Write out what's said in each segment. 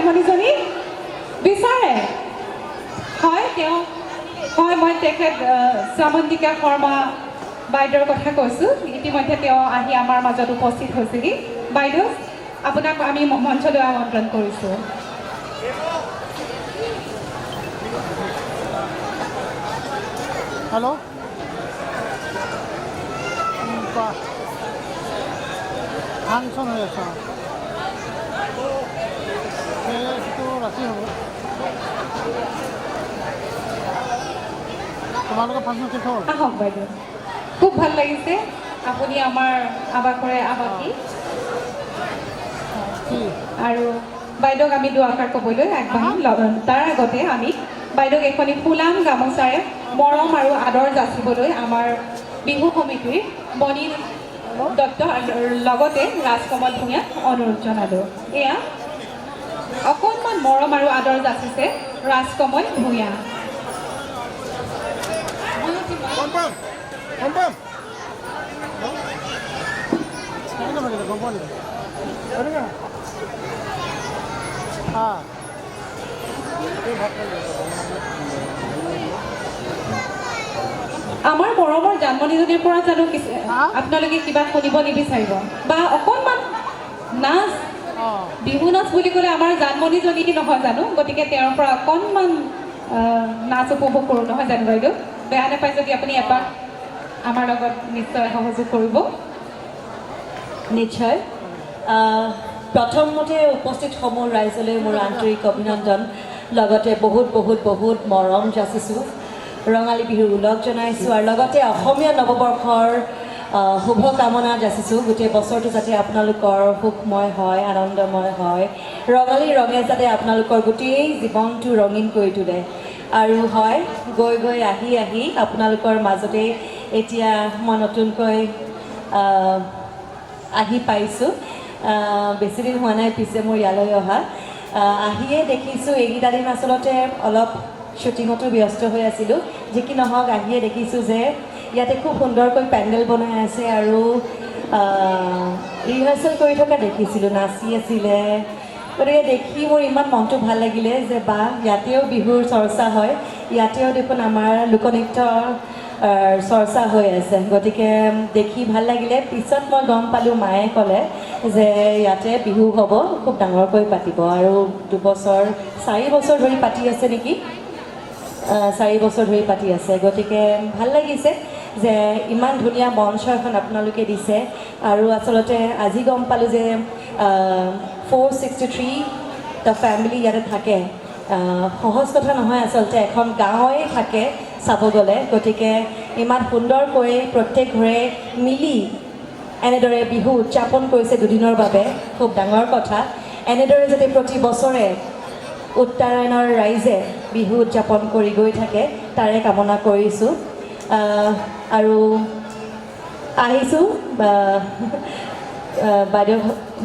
জানমণিজনী বিচাৰে হয় তেওঁ হয় মই তেখেত শ্যামন্তিকা শৰ্মা বাইদেউৰ কথা কৈছোঁ ইতিমধ্যে তেওঁ আহি আমাৰ মাজত উপস্থিত হৈছেহি বাইদেউ আপোনাক আমি মঞ্চলৈ আমন্ত্ৰণ কৰিছোঁ হেল্ল' ফাংচন হৈ আছে সেইটো ৰাতি হ'ব তোমালোকৰ ফাংচন শেষ হ'ল আহক বাইদেউ খুব ভাল লাগিছে আপুনি আমাৰ আৱাসৰে আৱাসী আৰু বাইদেউক আমি দুআষাৰ ক'বলৈ আগবাঢ়িম তাৰ আগতে আমি বাইদেউক এখনি ফুলাম গামোচাৰে মৰম আৰু আদৰ যাচিবলৈ আমাৰ বিহু সমিতিৰ বনি দত্ত লগতে ৰাজকমল ভূঞাক অনুৰোধ জনালোঁ এয়া অকণমান মৰম আৰু আদৰ যাচিছে ৰাজকমল ভূঞা আমাৰ মৰমৰ জানমণিজনীৰ পৰা জানো আপোনালোকে কিবা শুনিব নিবিচাৰিব বা অকণমান নাচ বিহু নাচ বুলি ক'লে আমাৰ জানমণিজনী নহয় জানো গতিকে তেওঁৰ পৰা অকণমান নাচ উপভোগ কৰোঁ নহয় জানো বাইদেউ বেয়া নাপায় যদি আপুনি এপাক আমাৰ লগত নিশ্চয় সহযোগ কৰিব নিশ্চয় প্ৰথমতে উপস্থিত সমূহ ৰাইজলৈ মোৰ আন্তৰিক অভিনন্দন লগতে বহুত বহুত বহুত মৰম যাচিছোঁ ৰঙালী বিহুৰ ওলগ জনাইছোঁ আৰু লগতে অসমীয়া নৱবৰ্ষৰ শুভকামনা যাচিছোঁ গোটেই বছৰটো যাতে আপোনালোকৰ সুখময় হয় আনন্দময় হয় ৰঙালী ৰঙে যাতে আপোনালোকৰ গোটেই জীৱনটো ৰঙীন কৰি তোলে আৰু হয় গৈ গৈ আহি আহি আপোনালোকৰ মাজতে এতিয়া মই নতুনকৈ আহি পাইছোঁ বেছিদিন হোৱা নাই পিছে মোৰ ইয়ালৈ অহা আহিয়ে দেখিছোঁ এইকেইটা দিন আচলতে অলপ শ্বুটিঙতো ব্যস্ত হৈ আছিলোঁ যি কি নহওক আহিয়ে দেখিছোঁ যে ইয়াতে খুব সুন্দৰকৈ পেণ্ডেল বনাই আছে আৰু ৰিহাৰ্চেল কৰি থকা দেখিছিলোঁ নাচি আছিলে গতিকে দেখি মোৰ ইমান মনটো ভাল লাগিলে যে বা ইয়াতেও বিহুৰ চৰ্চা হয় ইয়াতেও দেখোন আমাৰ লোকনৃত্যৰ চৰ্চা হৈ আছে গতিকে দেখি ভাল লাগিলে পিছত মই গম পালোঁ মায়ে ক'লে যে ইয়াতে বিহু হ'ব খুব ডাঙৰকৈ পাতিব আৰু 4 বছৰ ধৰি পাতি আছে নেকি 4 বছৰ ধৰি পাতি আছে গতিকে ভাল লাগিছে যে ইমান ধুনীয়া মঞ্চ এখন আপোনালোকে দিছে আৰু আচলতে আজি গম পালোঁ যে 463টা ফেমিলি ইয়াতে থাকে সহজ কথা নহয় আচলতে এখন গাঁৱই থাকে চাব গ'লে গতিকে ইমান সুন্দৰকৈ প্ৰত্যেক ঘৰে মিলি এনেদৰে বিহু উদযাপন কৰিছে দুদিনৰ বাবে খুব ডাঙৰ কথা এনেদৰে যাতে প্ৰতি বছৰে উত্তৰায়ণৰ ৰাইজে বিহু উদযাপন কৰি গৈ থাকে তাৰে কামনা কৰিছোঁ আৰু আহিছোঁ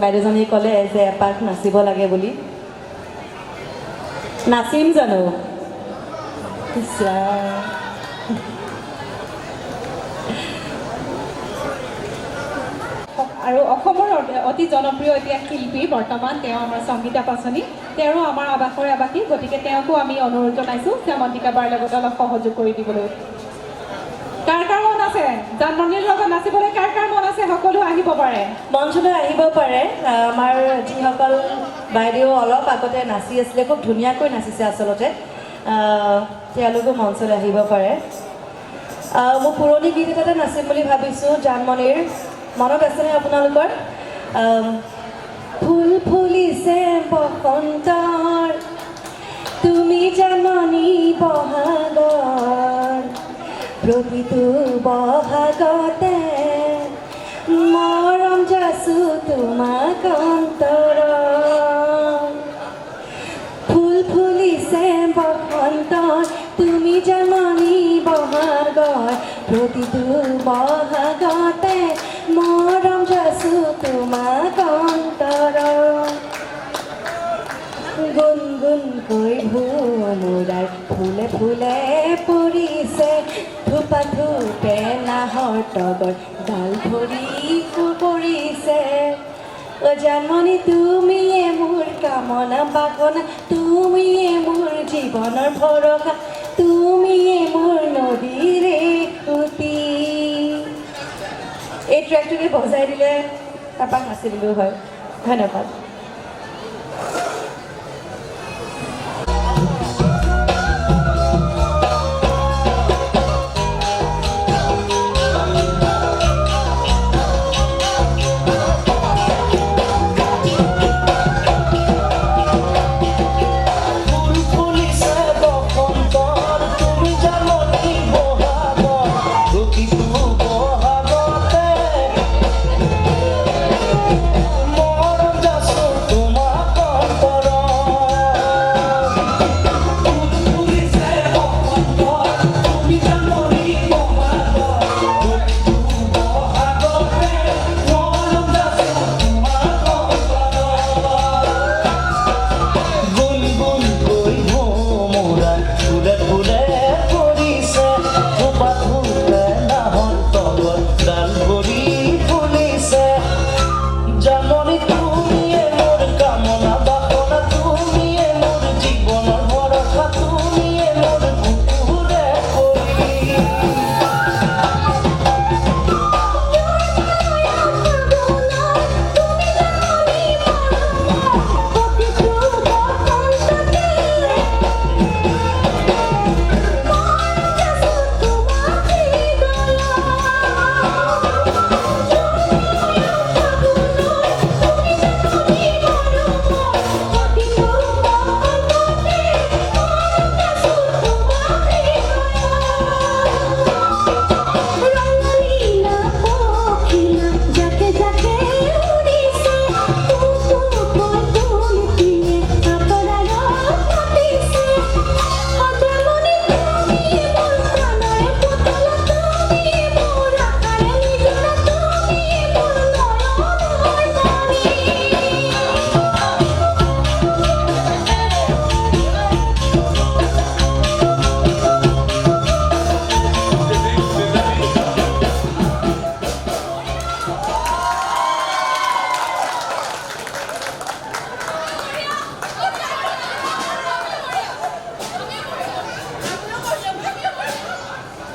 বাইদেউজনীয়ে ক'লে যে এপাক নাচিব লাগে বুলি নাচিম জানো আৰু অসমৰ অতি জনপ্ৰিয় এতিয়া শিল্পী বৰ্তমান তেওঁ আমাৰ সংগীতা পাচনি তেওঁ আমাৰ আৱাসৰে আৱাসী গতিকে তেওঁকো আমি অনুৰোধ জনাইছোঁ শ্যামন্তিকা বাৰ লগত অলপ সহযোগ কৰি দিবলৈ কাৰ কাৰ মন আছে জানমণিৰ লগত নাচিবলৈ কাৰ কাৰ মন আছে সকলো আহিব পাৰে মঞ্চলৈ আহিব পাৰে আমাৰ যিসকল বাইদেউ অলপ আগতে নাচি আছিলে খুব ধুনীয়াকৈ নাচিছে আচলতে তেওঁলোকো মঞ্চলৈ আহিব পাৰে মই পুৰণি গীত এটাতে নাচিম বুলি ভাবিছোঁ জানমণিৰ মনত আছেনে আপোনালোকৰ ফুল ফুলিছে বসন্তৰ তুমি জানমণি বহাগৰ প্ৰতিটো বহাগতে মৰম যাচো তোমাক অন্তৰত ফুল ফুলিছে বসন্তৰ তুমি জানমণি বহাগৰ প্ৰতিটো বহাগতে মৰম যাচো তোমাক অন্তৰত গুণগুণকৈ ভোমোৰাৰ ফুলে ফুলে পৰিছে থোপা থোপে নাহৰ তগৰ ডাল ভৰি পৰিছে ও জানমণি তুমিয়ে মোৰ কামনা বাসনা, তুমিয়ে মোৰ জীৱনৰ ভৰসা, তুমিয়ে মোৰ নদীৰে সুতি। এই ট্ৰেকটোকে বজাই দিলে তাৰপৰা নাচি দিলেও হয়। ধন্যবাদ।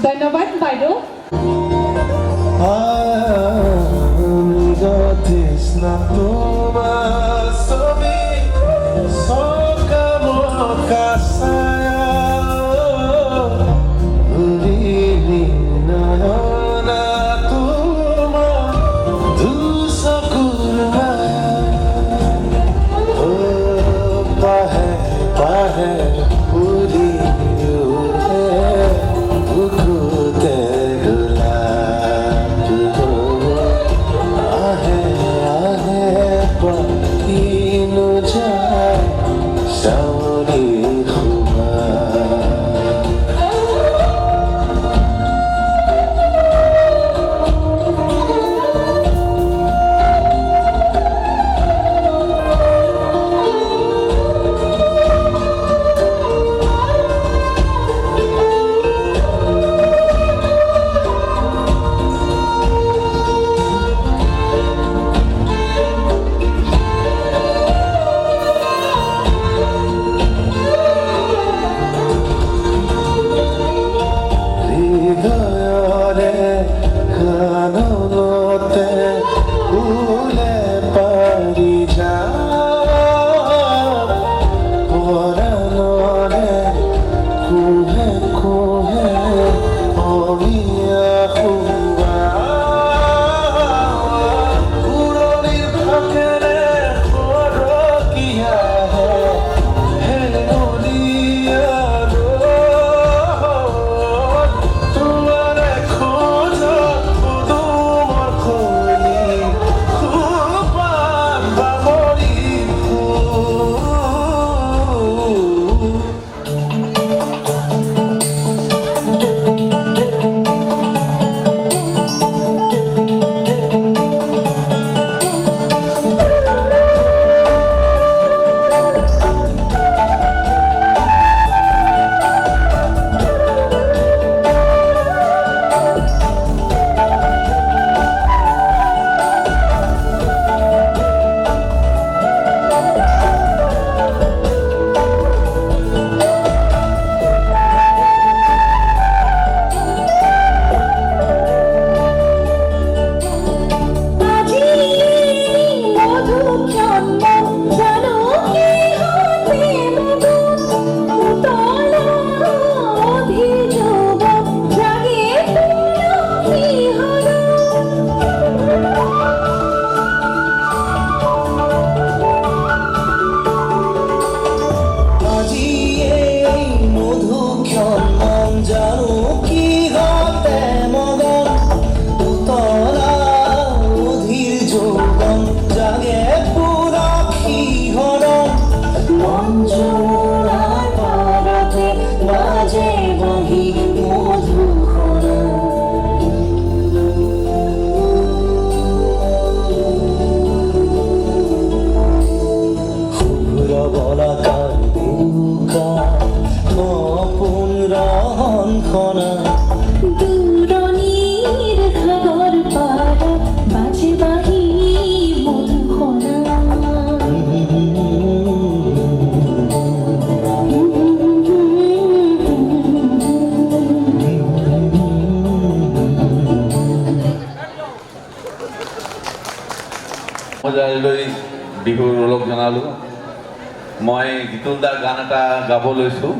ধন্যবাদ বাইদেউ। জোড়ার পারাতে বাজে বহি মধুখরা বলাকার দেউকা সপোন রহনখনা দূৰণিৰ ঘৰ পাৰ বাজে বাহি মধুখনা মজালৈ বিহুৰ ওলগ জনালোঁ মই গীতুলদাৰ গান এটা গাব লৈছোঁ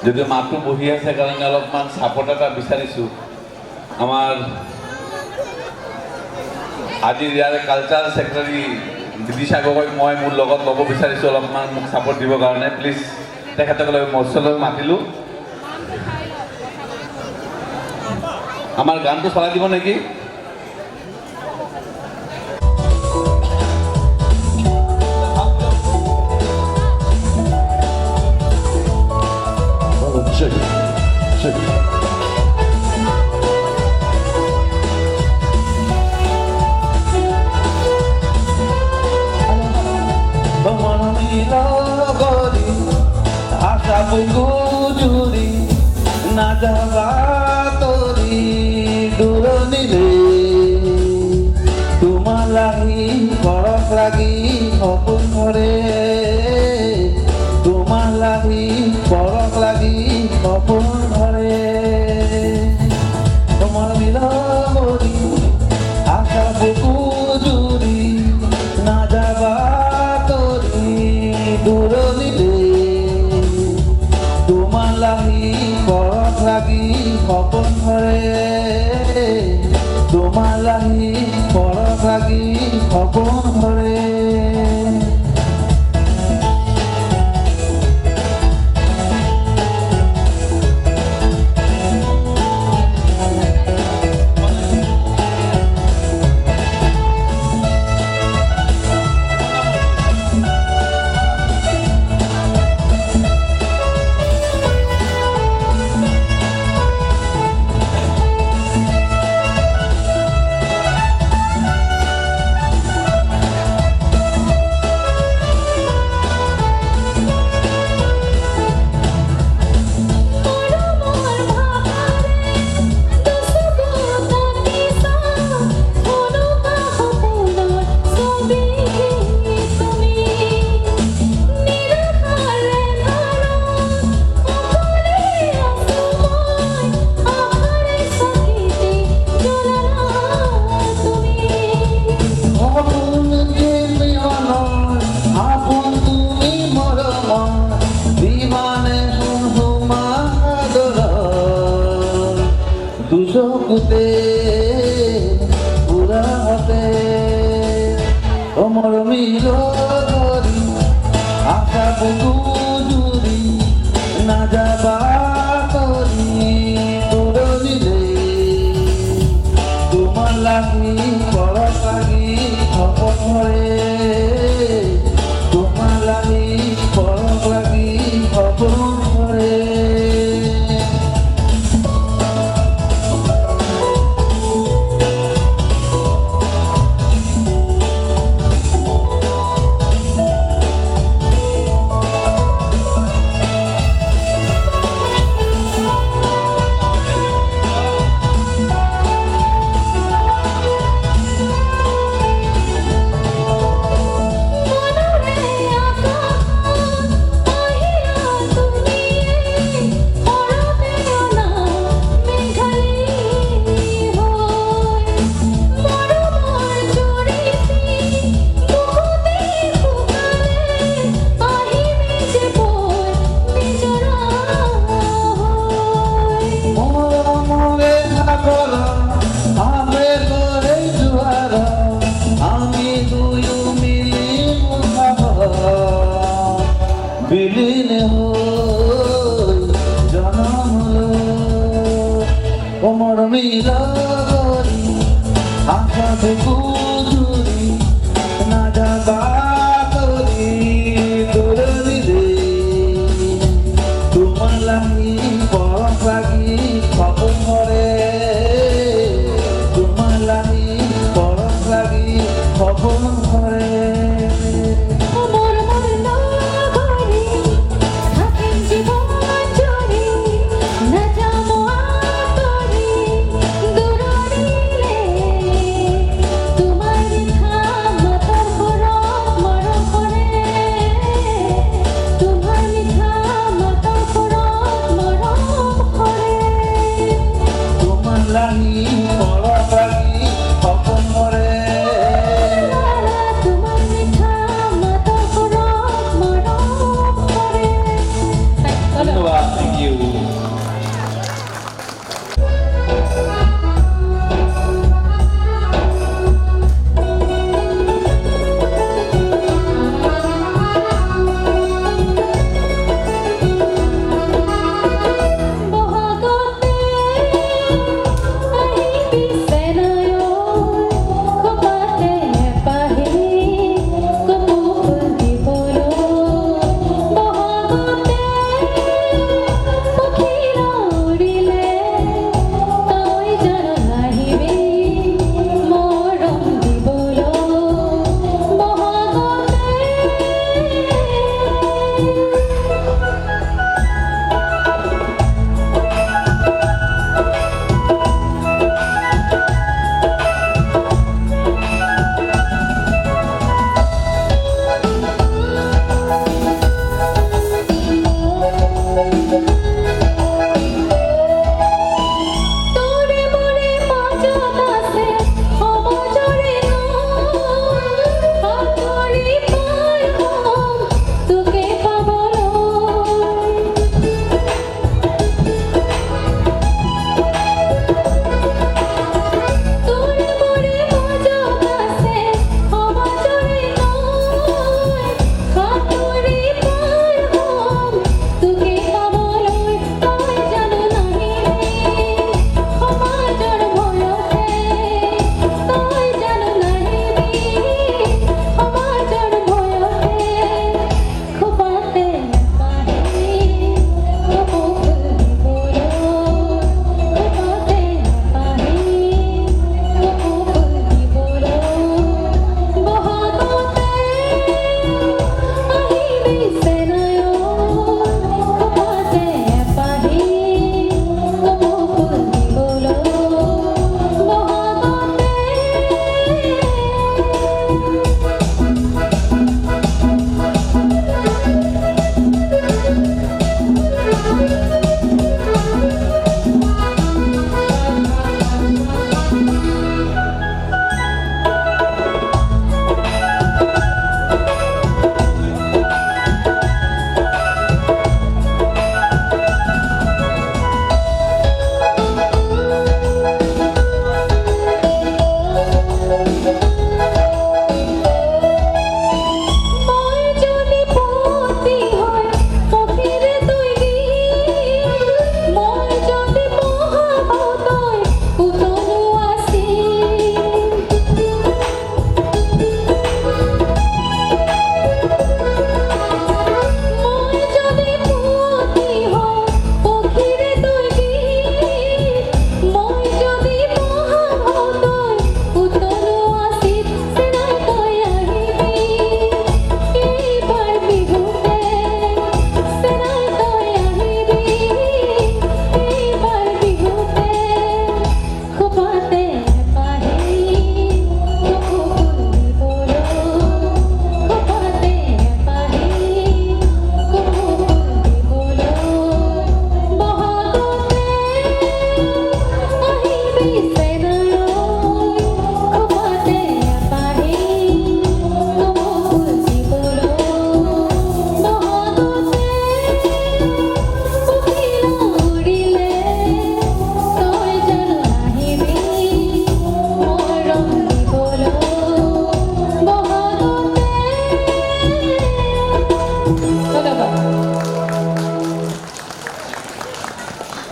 যদিও মাতটো বহি আছে কাৰণে অলপমান ছাপোৰ্ট এটা বিচাৰিছোঁ আমাৰ আজিৰ ইয়াৰে কালচাৰেল ছেক্ৰেটাৰী বিদিশা গগৈক মই মোৰ লগত ল'ব বিচাৰিছোঁ অলপমান মোক ছাপোৰ্ট দিবৰ কাৰণে প্লিজ তেখেতসকলক মঞ্চলৈ মাতিলোঁ আমাৰ গানটো চলাই দিব নেকি তোমার মিলগরি আশা বুকু জুড়ি না যাবা তরি দূর নিলে তোমার লাগি বরফ লাগি সপোন ধরে তোমার লাগি বরফ লাগি সপোন ধরে তোমার মিলগরি আশা বুকু জুড়ি না যাবা দূর নিলে তোমার লাগি বরফ লাগি সপোন ধরে তোমার লাগি বরফ লাগি সপোন ধরে দুচকুতে পুরা হতে তোমার মিল ধরি আশা বুকু জুড়ি না যাবা তরি দূর দিলে তোমার লাগি বরফ লাগি সপোন ধরে তোমার লাগি বরফ লাগি সপোন ধরে বিলীন হই জনম কোমর মিলগরি আশা বুকু জুড়ি না যাবা তরি দূর দিলে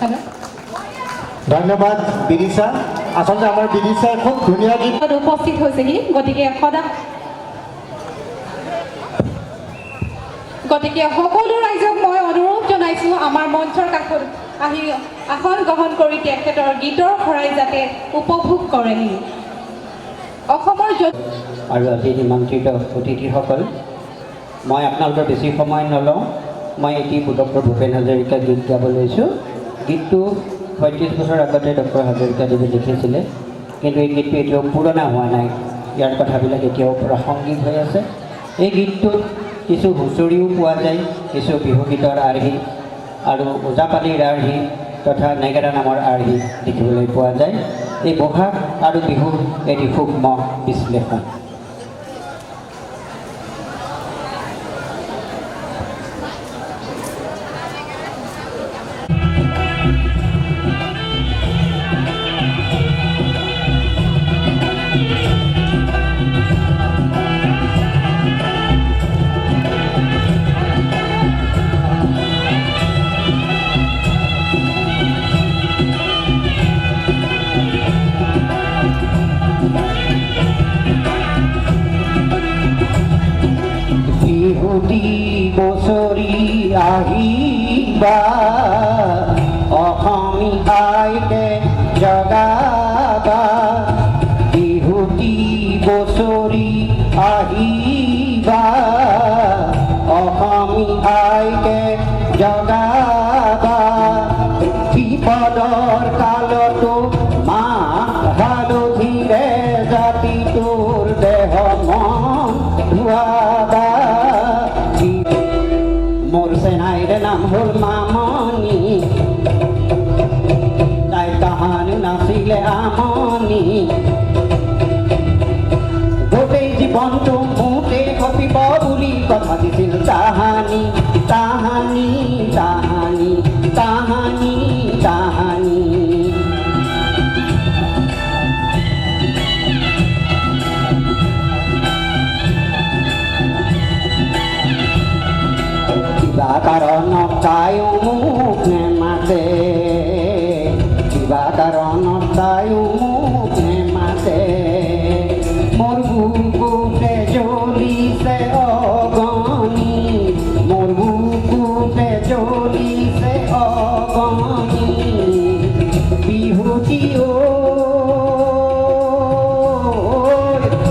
হেল্ল' ধন্যবাদ বিদিশা আচলতে আমাৰ বিদিশাই খুব ধুনীয়া গীত উপস্থিত হৈছেহি গতিকে সকলো ৰাইজক মই অনুৰোধ জনাইছোঁ আমাৰ মঞ্চৰ কাষত আহি আসন গ্ৰহণ কৰি তেখেতৰ গীতৰ শৰাই যাতে উপভোগ কৰেহি অসমৰ আৰু আজি নিমন্ত্ৰিত অতিথিসকল মই আপোনালোকৰ বেছি সময় নলওঁ মই এটি ডক্টৰ ভূপেন হাজৰিকা গীত গাব লৈছোঁ গীতটো ৩৫ বছৰ আগতে ডক্টৰ হাজৰিকাদেৱে লিখিছিলে কিন্তু এই গীতটো এতিয়াও পুৰণা হোৱা নাই ইয়াৰ কথাবিলাক এতিয়াও প্ৰাসংগিক হৈ আছে এই গীতটোত কিছু হুঁচৰিও পোৱা যায় কিছু বিহু গীতৰ আৰ্হি আৰু ওজাপালিৰ আৰ্হি তথা নেগেৰা নামৰ আৰ্হি দেখিবলৈ পোৱা যায় এই বহাগ আৰু বিহুৰ এটি সূক্ষ্ম বিশ্লেষণ বছৰি আহিবা অসমী আইকে জগাবা বিহুতি বছৰি আহিবা অসমী আইকে জগাবা বিপদৰ কালতো মাহ হালধিৰে জাতিটোৰ দেহ মন ধুৱাবা মোর সেনাইর নাম হল মামনি তাই তাহান নাচিলে আমনি গোটেই জীবনটো মুঠে কপিব বুলি কথা দিছিল তাহানি তাহানি তাহানি তাহানি তাহানি কিবা কাৰণত তাইও মোক নেমাতে কিবা কাৰণত তাইও মোক নেমাতে মোৰ বুকুতে জ্বলিছে অগনি মোৰ বুকুতে জ্বলিছে অগনি বিহুতি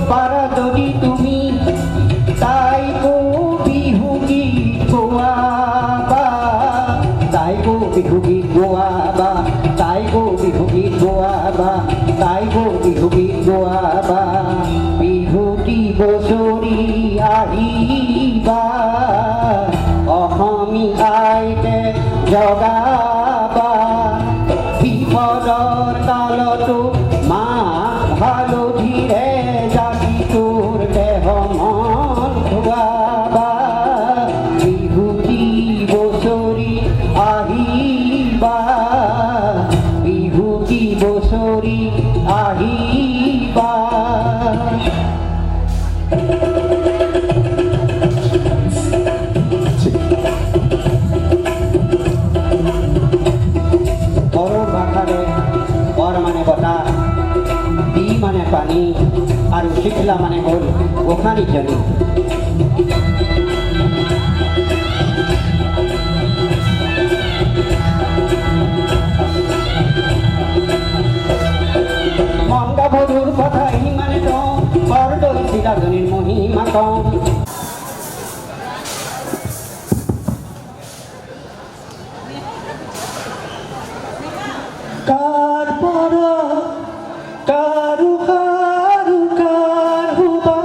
পাৰা যদি তুমি তাইকো বিহু গীত গোৱাবা তাইকো বিহু গীত গোৱাবা তাইকো বিহু গীত গোৱাবা তাইকো বিহু গীত গোৱাবা বিহুতি বছৰি আহিবা অসমী আইকে জগাবা বিপদৰ কালতো মাহ হালধিৰে জাতিটোৰ দেহ মন ধুৱাবা বিহুতি বছৰি আহিবা বিহুতি বছৰি আহিবা বড়ো ভাষাৰে বৰ মানে বতাহ দি মানে পানী আৰু শিখলা মানে হ'ল গোসানীজনী মন গাভৰুৰ কথা ইমানে কওঁ বৰদৈ চিলাজনীৰ মহিমা কওঁ কাৰ পৰা কাৰু কাৰু কাৰ হুবা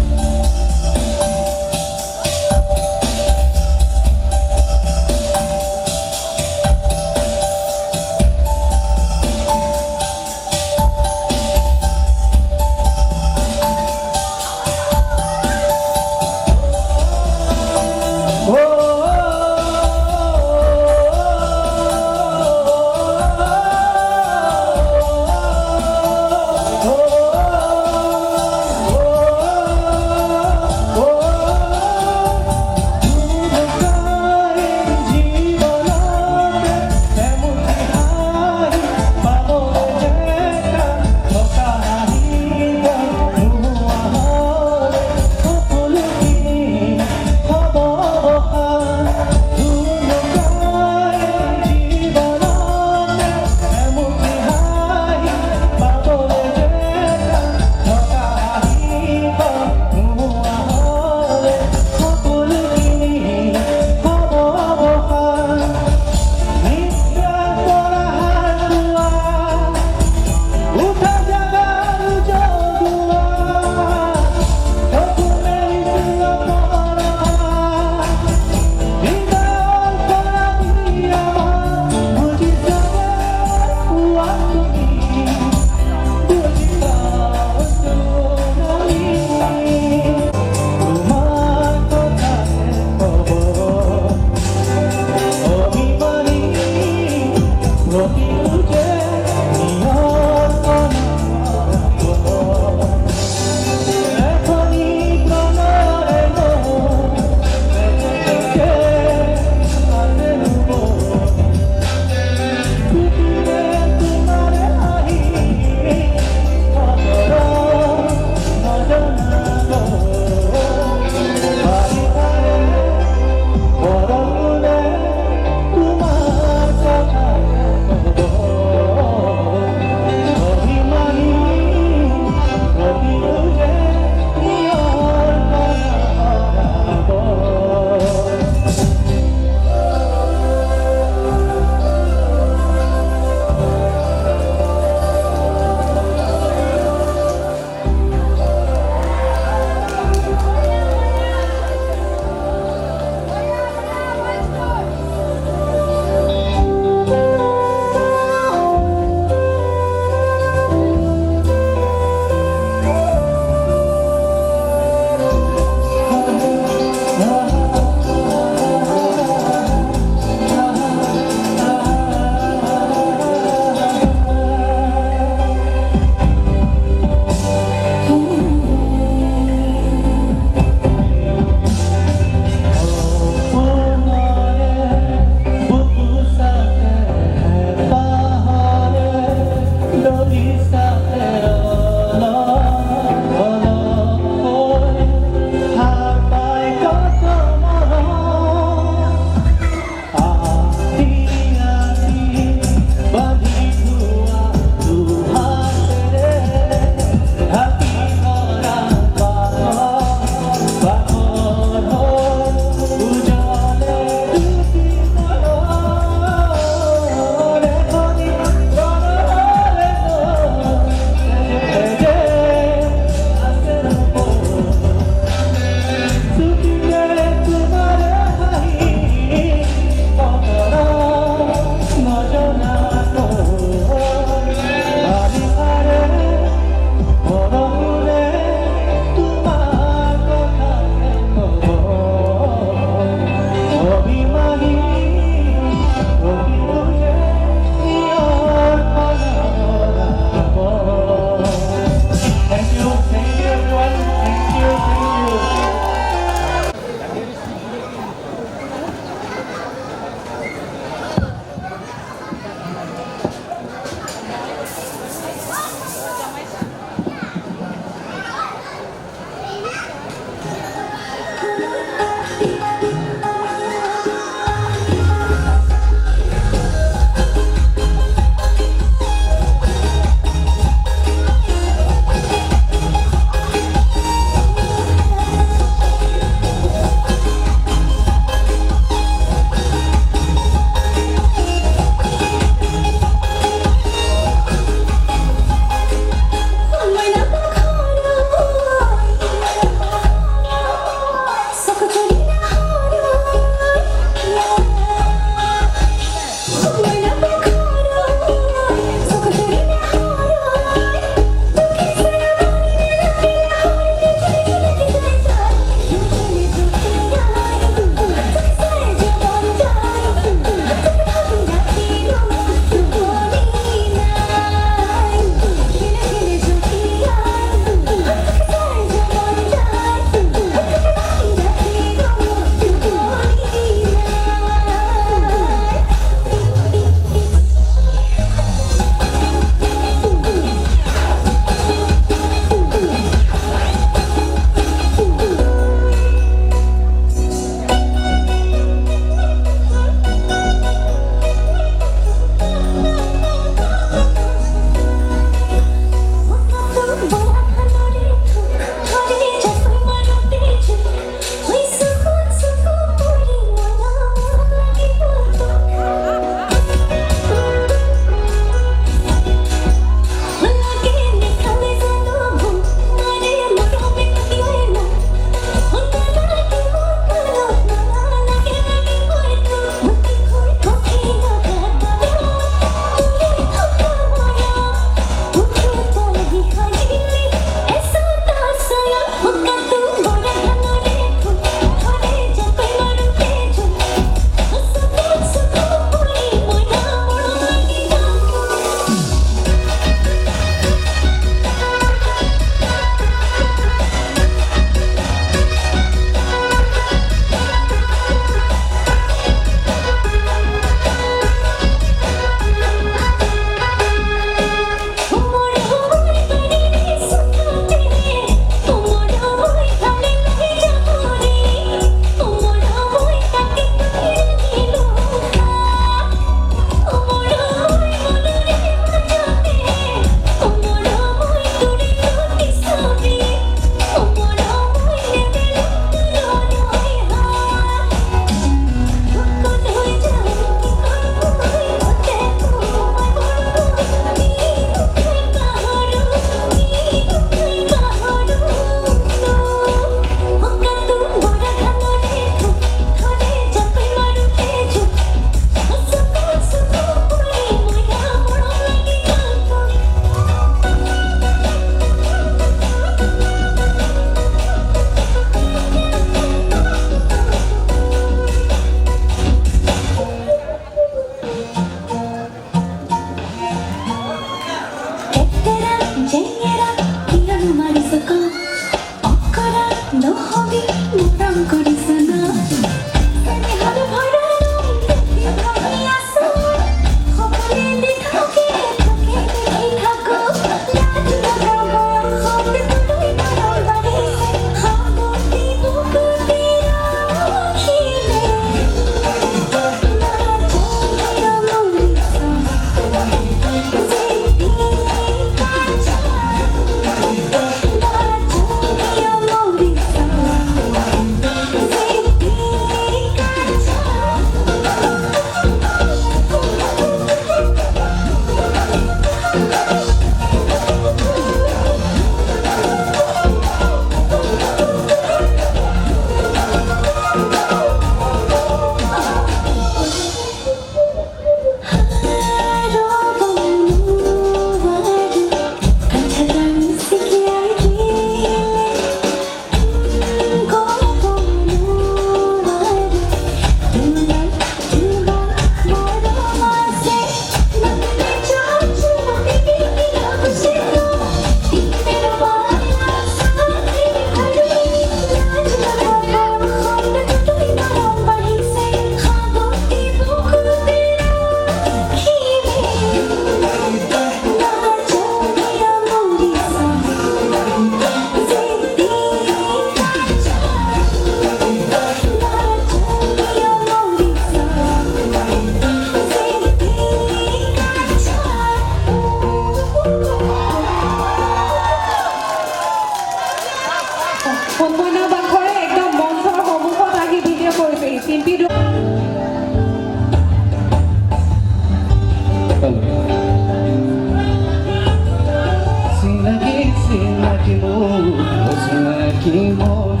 চিনাকি মন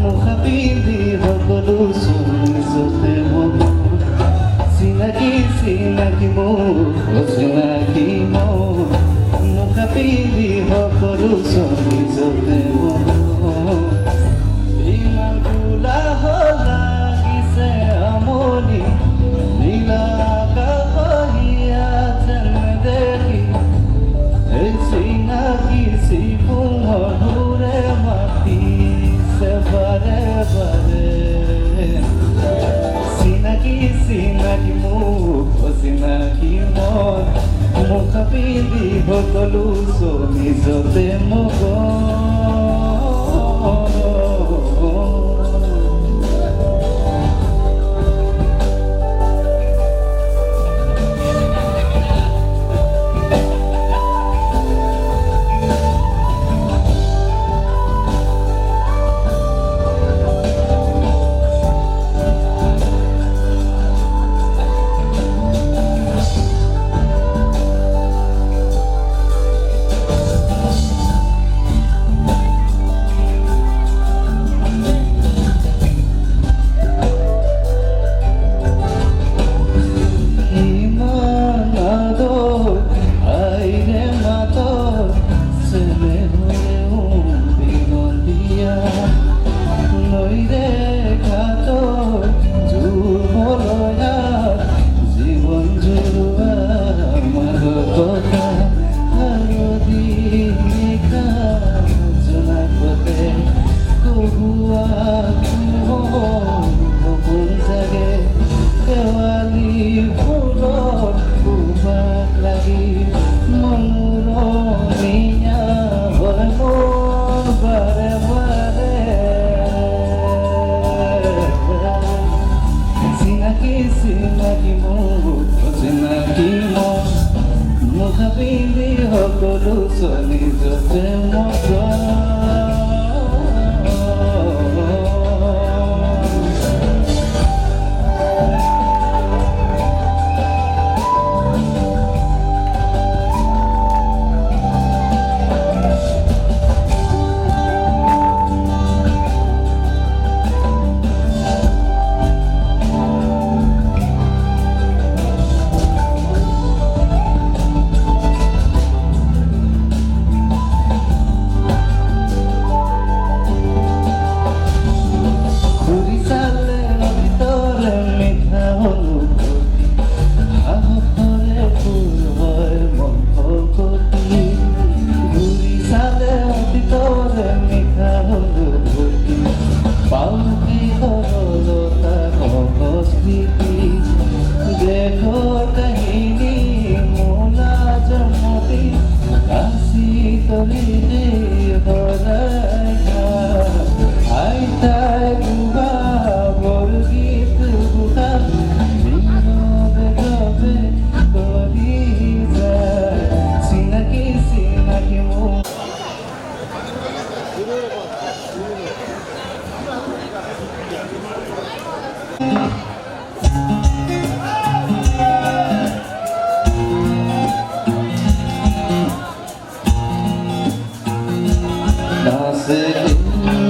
মুখা পিন্ধি সকলো চলিজতে মন চিনাকি চিনাকি মোৰ অচিনাকি মন মুখা পিন্ধি সকলো চলিজতে মন ইমান কোলাহল লাগিছে আমনি নীলা আকাশীয়া যেন দেখি এই চিনাকি চিপুঙৰে মাতিছে বাৰে বাৰে চিনাকি চিনাকি মোক অচিনাকি মন মুখা পিন্ধি সকলো চলিজতে মোক সকলো চলিজতে মোক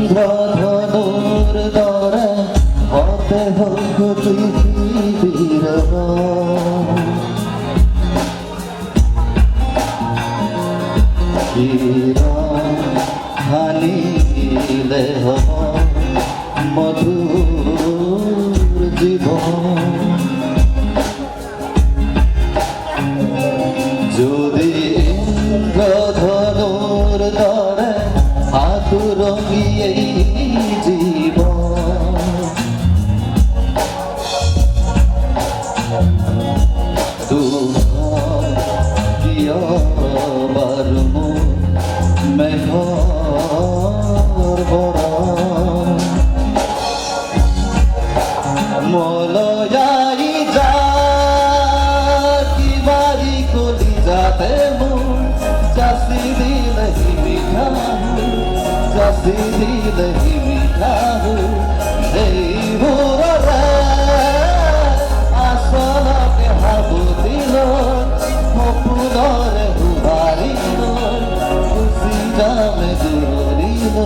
ইন্দ্রধনুর দরে হতে হোক পৃথিবীর হানিলে হব মধুর জীবন যদি ইন্দ্রধনুর দরে আতুরঙ্গি এই জীবন দুঃখ প্রিয় বারম মেঘর বরণ মলয়াই যা কি বাড়ি কলি যাতে মন চাষি দিলে মিঠা চাষি দিলে মিঠা এই ভোরে আসলকে ভাবুতিল সপোনরে হুবাৰিল খুচি যামে দূৰিল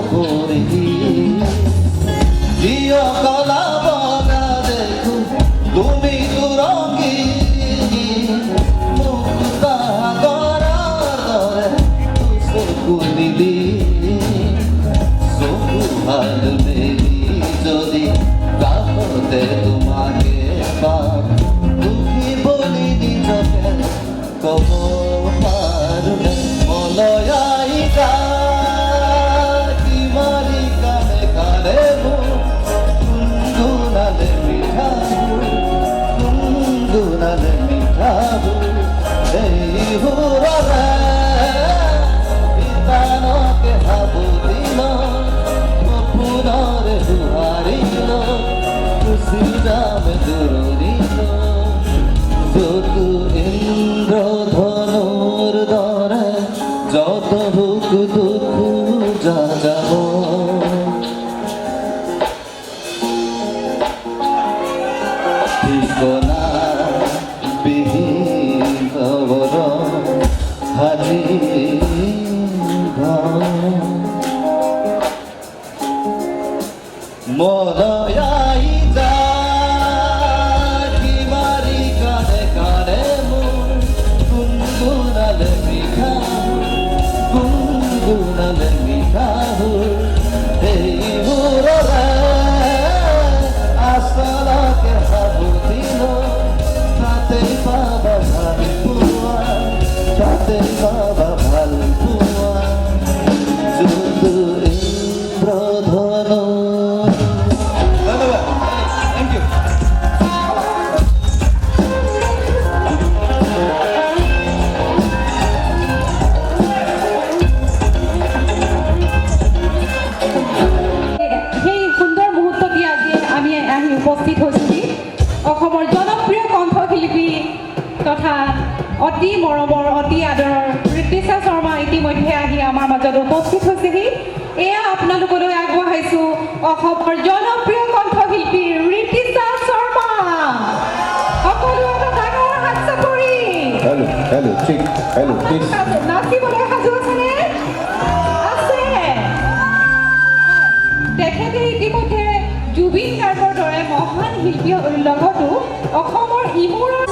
পৰি জিয় কলা বগা দেখো তুমি তুৰংগী মুক্তা কৰাৰ দৰে চকু দিলি চকু ভাল মেলি যদি কাষতে তোমাকে পাম দুখী বুলি নিজকে ক'ব পাৰোনে মলয়াইকা কিমাৰি কাণে কাণে মোৰ গুণগুণালে মিঠাবোৰ এই সুৰৰে বিতানকে সাবুদিল সপোনৰে দুৱাৰিল গুচি যাম দূৰণিল যতু ইন্দ্ৰধনুৰ দৰে যত ভোক দুখ যা যাব ঠিকনা বিহীন খবৰ খালি মলয়াই যা কিমাৰি কাণে কাণে মোৰ গুণগুণালে মিঠাবোৰ এই সুৰৰে আচলকে সাবুদিল তাতে পাবা ভাল পোৱা তাতে পাবা ভাল পোৱা যতু ইন্দ্ৰধনু ধন্যবাদ থেংক ইউ সেই সুন্দৰ মুহূৰ্তটি আজি আমি আহি উপস্থিত হৈছোঁহি অসমৰ জনপ্ৰিয় কণ্ঠশিল্পী তথা অতি মৰমৰ অতি আদৰৰ ঋতিশা শৰ্মা ইতিমধ্যে আহি আমাৰ মাজত উপস্থিত হৈছেহি এয়া আপোনালোকলৈ আগবঢ়াইছোঁ অসমৰ জনপ্ৰিয় কণ্ঠশিল্পী ঋতিশা শৰ্মা সকলো এটা ডাঙৰ হাত চাপৰি হেল্ল' ঠিক হেল্ল' প্লিজ নাচিবলৈ সাজু আছেনে আছে তেখেতে ইতিমধ্যে জুবিন গাৰ্গৰ দৰে মহান শিল্পীৰ লগতো অসমৰ ইমূৰৰ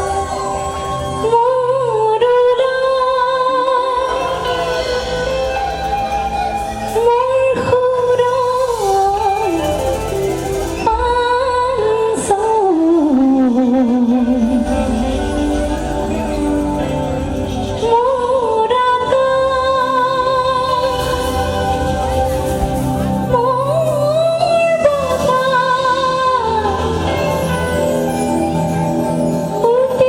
উঠি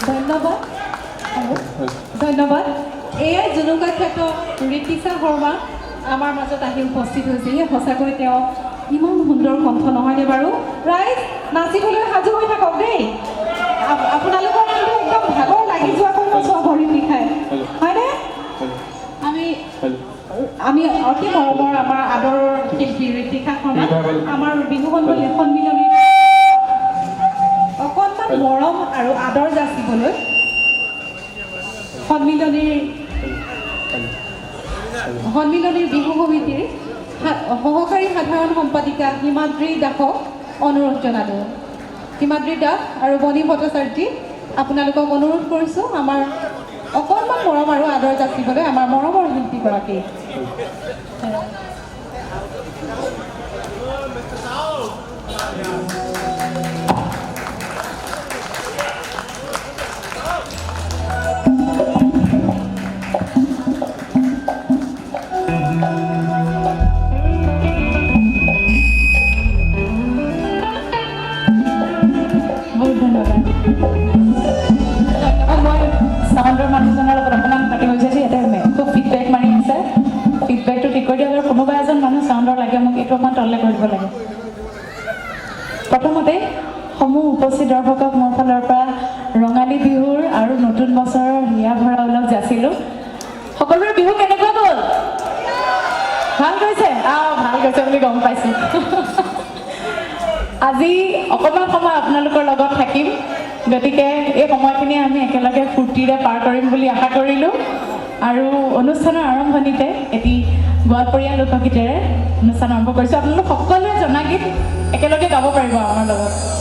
ধন্যবাদ ধন্যবাদ এয়াই জুনুকা ক্ষেত্ৰত ঋতিকা শৰ্মা আমাৰ মাজত আহি উপস্থিত হৈছেহি সঁচাকৈ তেওঁ ইমান সুন্দৰ কণ্ঠ নহয়নে বাৰু ৰাইজ নাচিবলৈ সাজু হৈ থাকক দেই আপোনালোকৰ কিন্তু একদম ভাগৰ লাগি যোৱাকৈ নচোৱা ভৰি বিষায় হয়নে আমি অতি মৰমৰ আমাৰ আদৰৰ শিল্পী ঋতিকা শৰ্মা আমাৰ বিহু সন্মিলনীৰ অকণমান মৰম আৰু আদৰ যাচিবলৈ সন্মিলনীৰ বিহু সমিতিৰ সহকাৰী সাধাৰণ সম্পাদিকা হিমাদ্ৰী দাসক অনুৰোধ জনালোঁ হিমাদ্ৰী দাস আৰু বনি ভট্টাচাৰ্যী আপোনালোকক অনুৰোধ কৰিছোঁ আমাৰ অকণমান মৰম আৰু আদৰ যাচিবলৈ আমাৰ মৰমৰ শিল্পীগৰাকী বহুত ধন্যবাদ মই চাউণ্ডৰ মানুহজনৰ লগত অকণমান পাতিব বিচাৰিছোঁ ইয়াতে খুব ফিডবেক মাৰি আছে ফিডবেকটো ঠিক কৰি দিয়ক আৰু কোনোবা এজন মানুহ চাউণ্ডৰ লাগে মোক এইটো অকণমান তললৈ কৰি দিব লাগে প্ৰথমতে সমূহ উপস্থিত দৰ্শকক মোৰ ফালৰ পৰা ৰঙালী বিহুৰ আৰু নতুন বছৰৰ হিয়া ভৰা ওলগ যাচিলোঁ সকলোৰে বিহু কেনেকুৱা গ'ল ভাল গৈছে ভাল গৈছে বুলি গম পাইছোঁ আজি অকণমান সময় আপোনালোকৰ লগত থাকিম গতিকে এই সময়খিনি আমি একেলগে ফূৰ্তিৰে পাৰ কৰিম বুলি আশা কৰিলোঁ আৰু অনুষ্ঠানৰ আৰম্ভণিতে এটি গোৱালপৰীয়া লোকগীতেৰে অনুষ্ঠান আৰম্ভ কৰিছোঁ আপোনালোক সকলোৱে জনাগীত একেলগে গাব পাৰিব আমাৰ লগত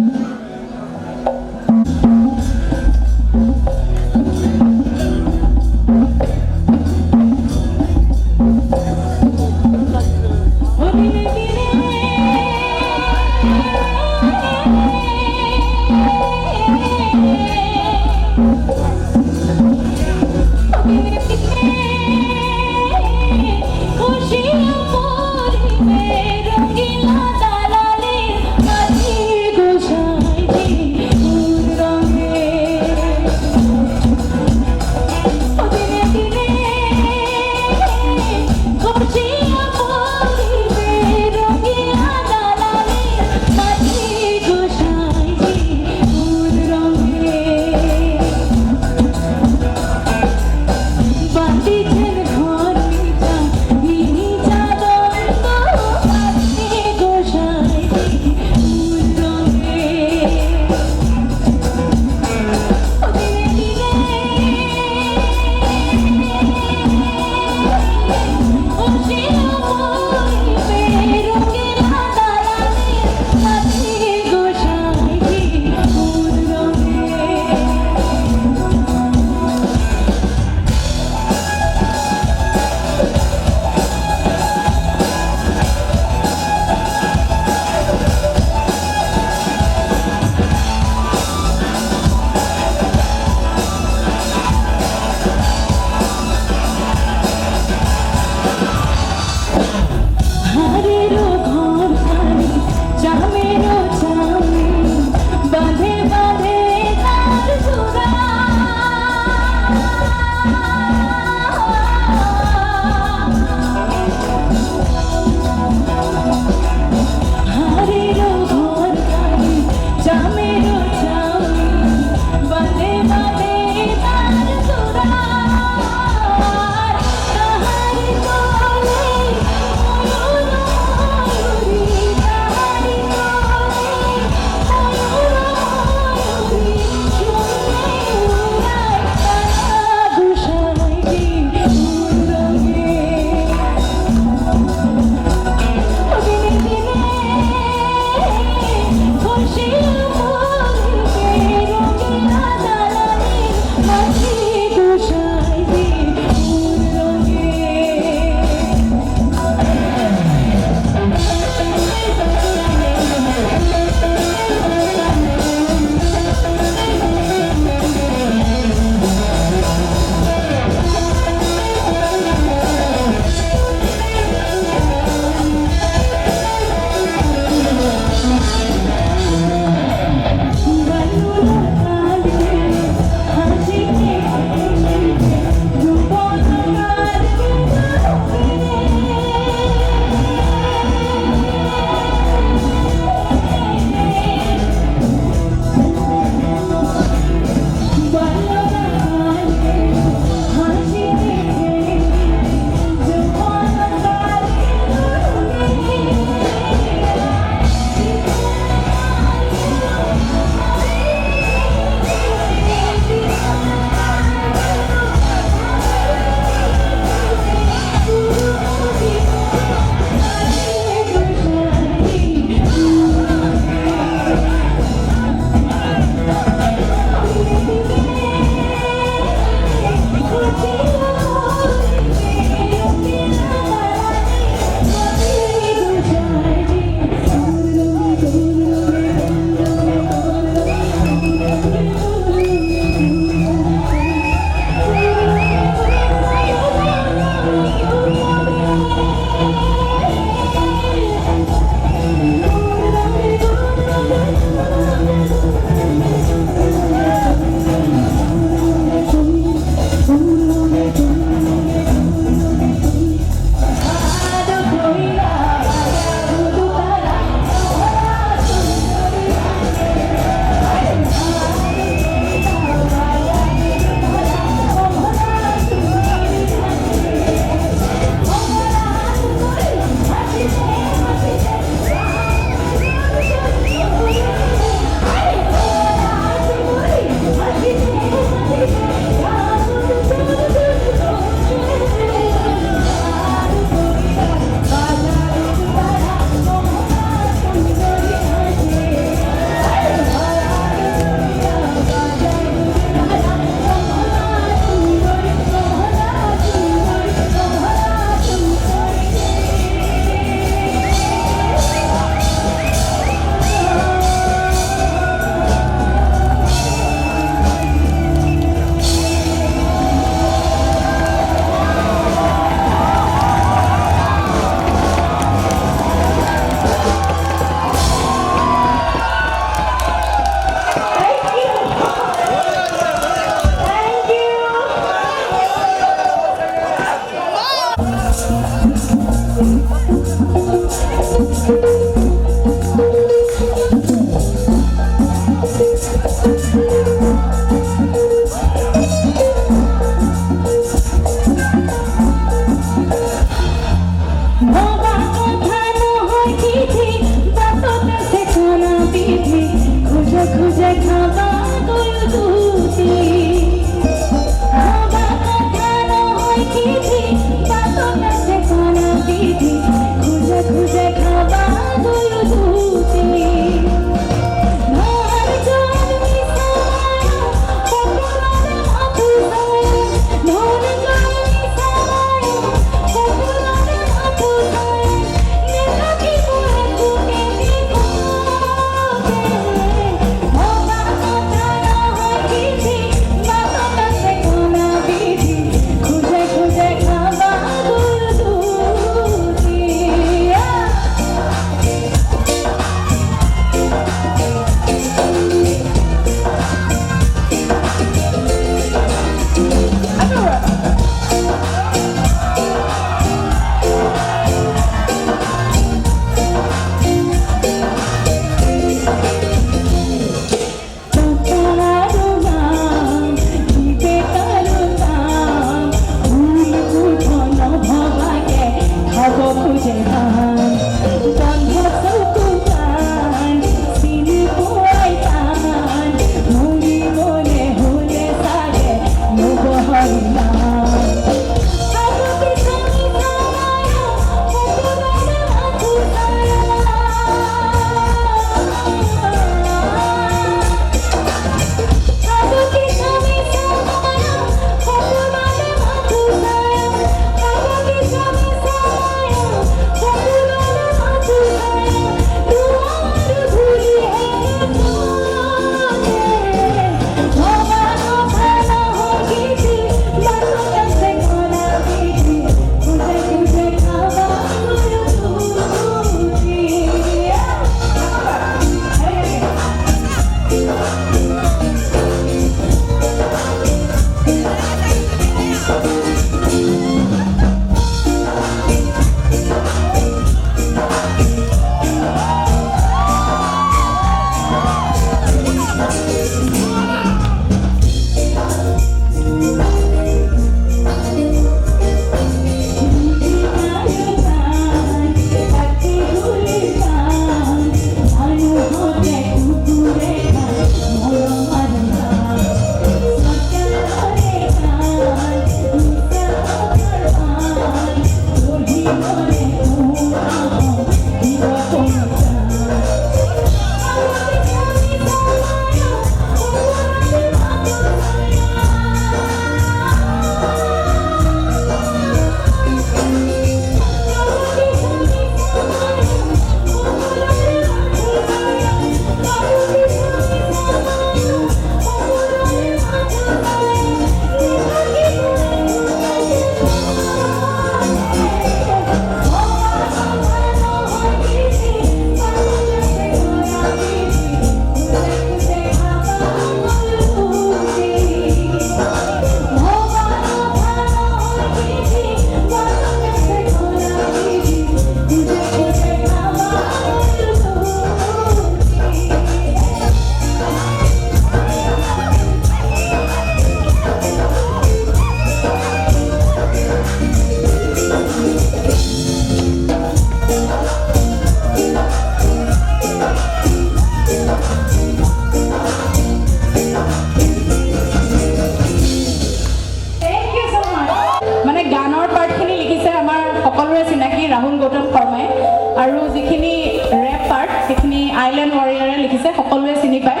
আইলেণ্ড ৱাৰিয়াৰে লিখিছে, সকলোৱে চিনি পায়।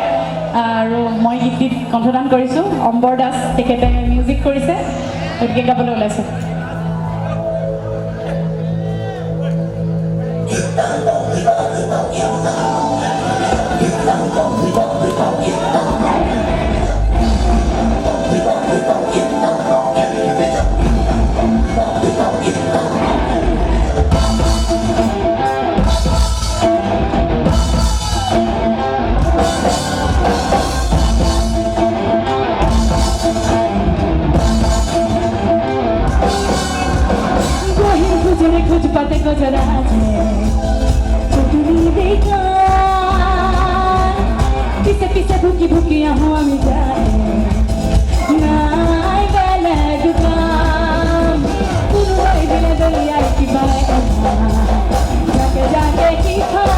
আৰু মই গীতটিত কণ্ঠদান কৰিছোঁ। অম্বৰ দাস তেখেতে মিউজিক কৰিছে, গতিকে গাবলৈ ওলাইছোঁ। खोज पाते गुजरात में चुटनी देखा पीछे पीछे भूकी भूकी हूँ আমি जाए নাই গেলে দুকাম কোনো ওই দিলে দলিয়ায় কি বাই যাকে যাকে কি খাই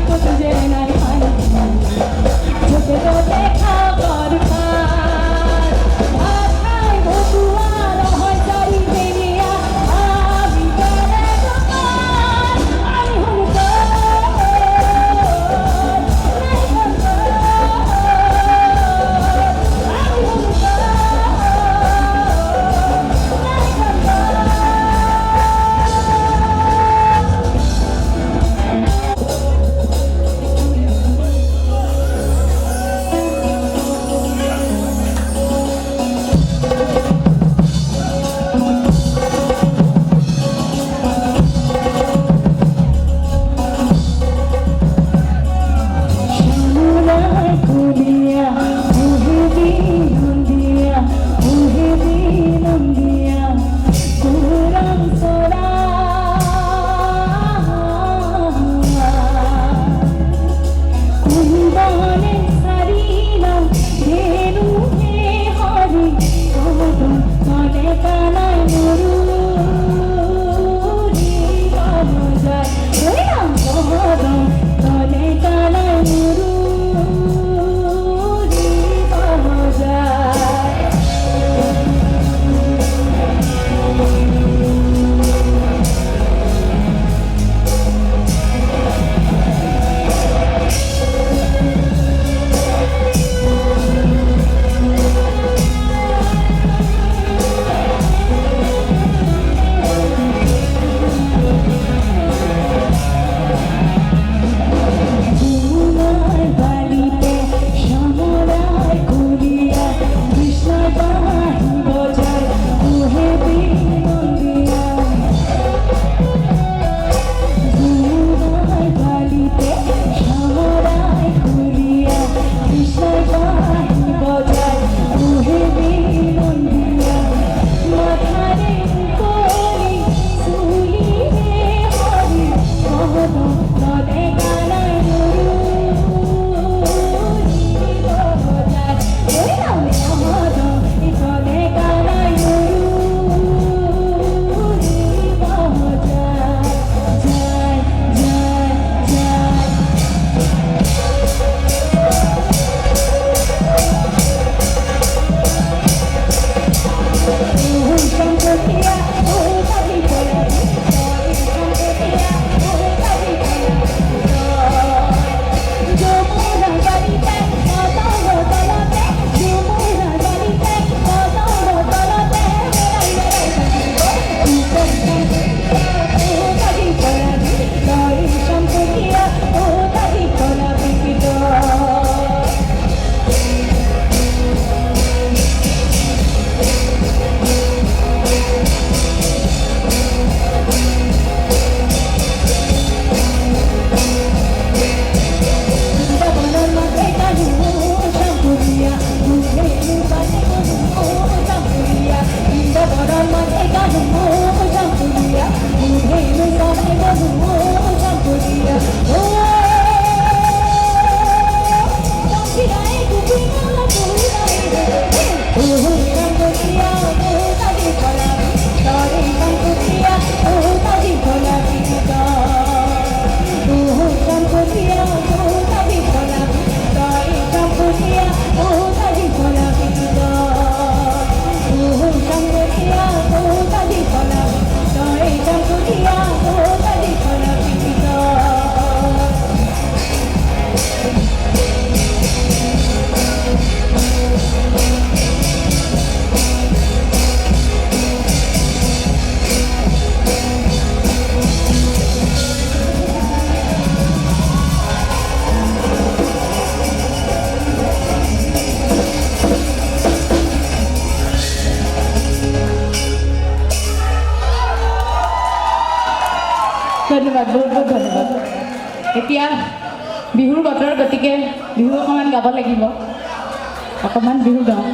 কত যে নাই খাই ছোটে তো দেখা কর ধন্যবাদ বহুত বহুত ধন্যবাদ এতিয়া বিহুৰ বতৰ গতিকে বিহু অকণমান গাব লাগিব অকণমান বিহু গাওঁ